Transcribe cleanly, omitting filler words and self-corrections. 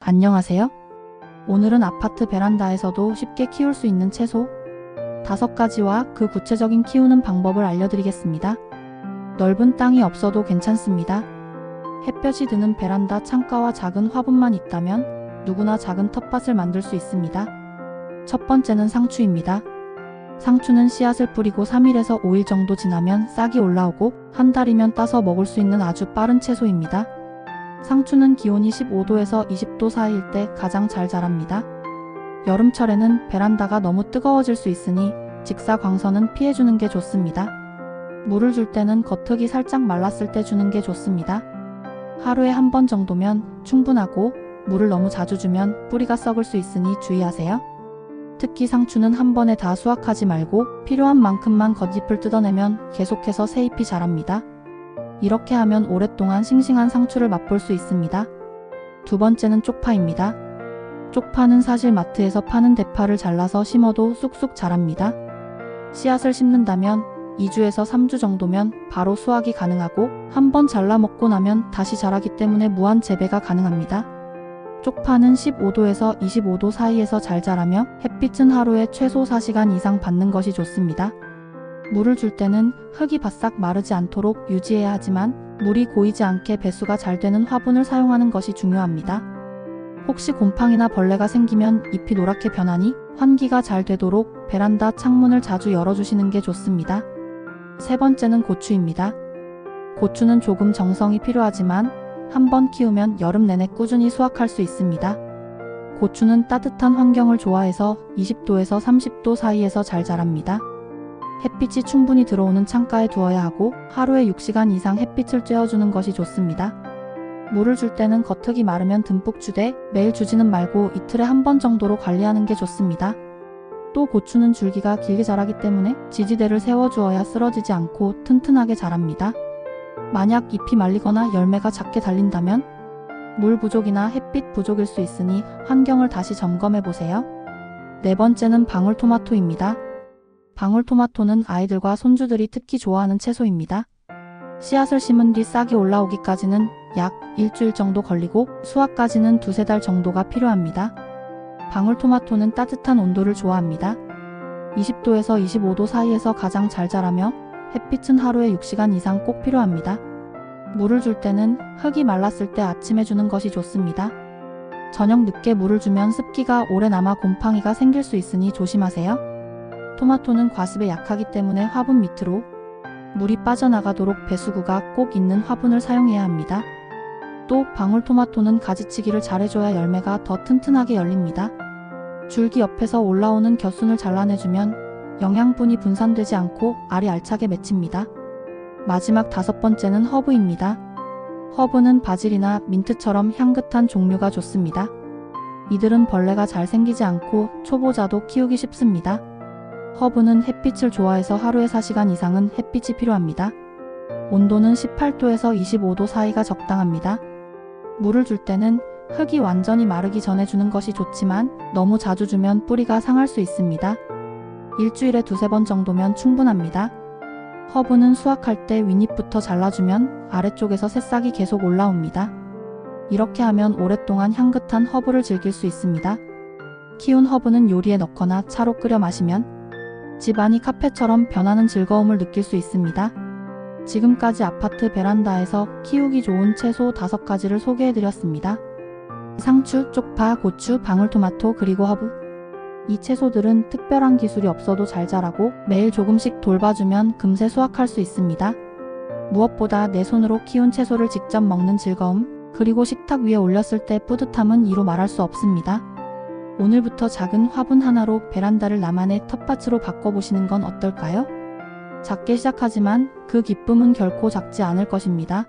안녕하세요. 오늘은 아파트 베란다에서도 쉽게 키울 수 있는 채소 5가지와 그 구체적인 키우는 방법을 알려드리겠습니다. 넓은 땅이 없어도 괜찮습니다. 햇볕이 드는 베란다 창가와 작은 화분만 있다면 누구나 작은 텃밭을 만들 수 있습니다. 첫 번째는 상추입니다. 상추는 씨앗을 뿌리고 3일에서 5일 정도 지나면 싹이 올라오고 한 달이면 따서 먹을 수 있는 아주 빠른 채소입니다. 상추는 기온이 15도에서 20도 사이일 때 가장 잘 자랍니다. 여름철에는 베란다가 너무 뜨거워질 수 있으니 직사광선은 피해주는 게 좋습니다. 물을 줄 때는 겉흙이 살짝 말랐을 때 주는 게 좋습니다. 하루에 한 번 정도면 충분하고 물을 너무 자주 주면 뿌리가 썩을 수 있으니 주의하세요. 특히 상추는 한 번에 다 수확하지 말고 필요한 만큼만 겉잎을 뜯어내면 계속해서 새 잎이 자랍니다. 이렇게 하면 오랫동안 싱싱한 상추를 맛볼 수 있습니다. 두 번째는 쪽파입니다. 쪽파는 사실 마트에서 파는 대파를 잘라서 심어도 쑥쑥 자랍니다. 씨앗을 심는다면 2주에서 3주 정도면 바로 수확이 가능하고 한 번 잘라 먹고 나면 다시 자라기 때문에 무한 재배가 가능합니다. 쪽파는 15도에서 25도 사이에서 잘 자라며 햇빛은 하루에 최소 4시간 이상 받는 것이 좋습니다. 물을 줄 때는 흙이 바싹 마르지 않도록 유지해야 하지만 물이 고이지 않게 배수가 잘 되는 화분을 사용하는 것이 중요합니다. 혹시 곰팡이나 벌레가 생기면 잎이 노랗게 변하니 환기가 잘 되도록 베란다 창문을 자주 열어주시는 게 좋습니다. 세 번째는 고추입니다. 고추는 조금 정성이 필요하지만 한번 키우면 여름 내내 꾸준히 수확할 수 있습니다. 고추는 따뜻한 환경을 좋아해서 20도에서 30도 사이에서 잘 자랍니다. 햇빛이 충분히 들어오는 창가에 두어야 하고 하루에 6시간 이상 햇빛을 쬐어주는 것이 좋습니다. 물을 줄 때는 겉흙이 마르면 듬뿍 주되 매일 주지는 말고 이틀에 한 번 정도로 관리하는 게 좋습니다. 또 고추는 줄기가 길게 자라기 때문에 지지대를 세워주어야 쓰러지지 않고 튼튼하게 자랍니다. 만약 잎이 말리거나 열매가 작게 달린다면 물 부족이나 햇빛 부족일 수 있으니 환경을 다시 점검해 보세요. 네 번째는 방울토마토입니다. 방울토마토는 아이들과 손주들이 특히 좋아하는 채소입니다. 씨앗을 심은 뒤 싹이 올라오기까지는 약 일주일 정도 걸리고 수확까지는 2-3달 정도가 필요합니다. 방울토마토는 따뜻한 온도를 좋아합니다. 20도에서 25도 사이에서 가장 잘 자라며 햇빛은 하루에 6시간 이상 꼭 필요합니다. 물을 줄 때는 흙이 말랐을 때 아침에 주는 것이 좋습니다. 저녁 늦게 물을 주면 습기가 오래 남아 곰팡이가 생길 수 있으니 조심하세요. 토마토는 과습에 약하기 때문에 화분 밑으로 물이 빠져나가도록 배수구가 꼭 있는 화분을 사용해야 합니다. 또 방울토마토는 가지치기를 잘해줘야 열매가 더 튼튼하게 열립니다. 줄기 옆에서 올라오는 곁순을 잘라내주면 영양분이 분산되지 않고 알이 알차게 맺힙니다. 마지막 5번째는 허브입니다. 허브는 바질이나 민트처럼 향긋한 종류가 좋습니다. 이들은 벌레가 잘 생기지 않고 초보자도 키우기 쉽습니다. 허브는 햇빛을 좋아해서 하루에 4시간 이상은 햇빛이 필요합니다. 온도는 18도에서 25도 사이가 적당합니다. 물을 줄 때는 흙이 완전히 마르기 전에 주는 것이 좋지만 너무 자주 주면 뿌리가 상할 수 있습니다. 일주일에 2-3번 정도면 충분합니다. 허브는 수확할 때 윗잎부터 잘라주면 아래쪽에서 새싹이 계속 올라옵니다. 이렇게 하면 오랫동안 향긋한 허브를 즐길 수 있습니다. 키운 허브는 요리에 넣거나 차로 끓여 마시면 집안이 카페처럼 변하는 즐거움을 느낄 수 있습니다. 지금까지 아파트 베란다에서 키우기 좋은 채소 5가지를 소개해드렸습니다. 상추, 쪽파, 고추, 방울토마토 그리고 허브. 이 채소들은 특별한 기술이 없어도 잘 자라고 매일 조금씩 돌봐주면 금세 수확할 수 있습니다. 무엇보다 내 손으로 키운 채소를 직접 먹는 즐거움, 그리고 식탁 위에 올렸을 때 뿌듯함은 이루 말할 수 없습니다. 오늘부터 작은 화분 하나로 베란다를 나만의 텃밭으로 바꿔보시는 건 어떨까요? 작게 시작하지만 그 기쁨은 결코 작지 않을 것입니다.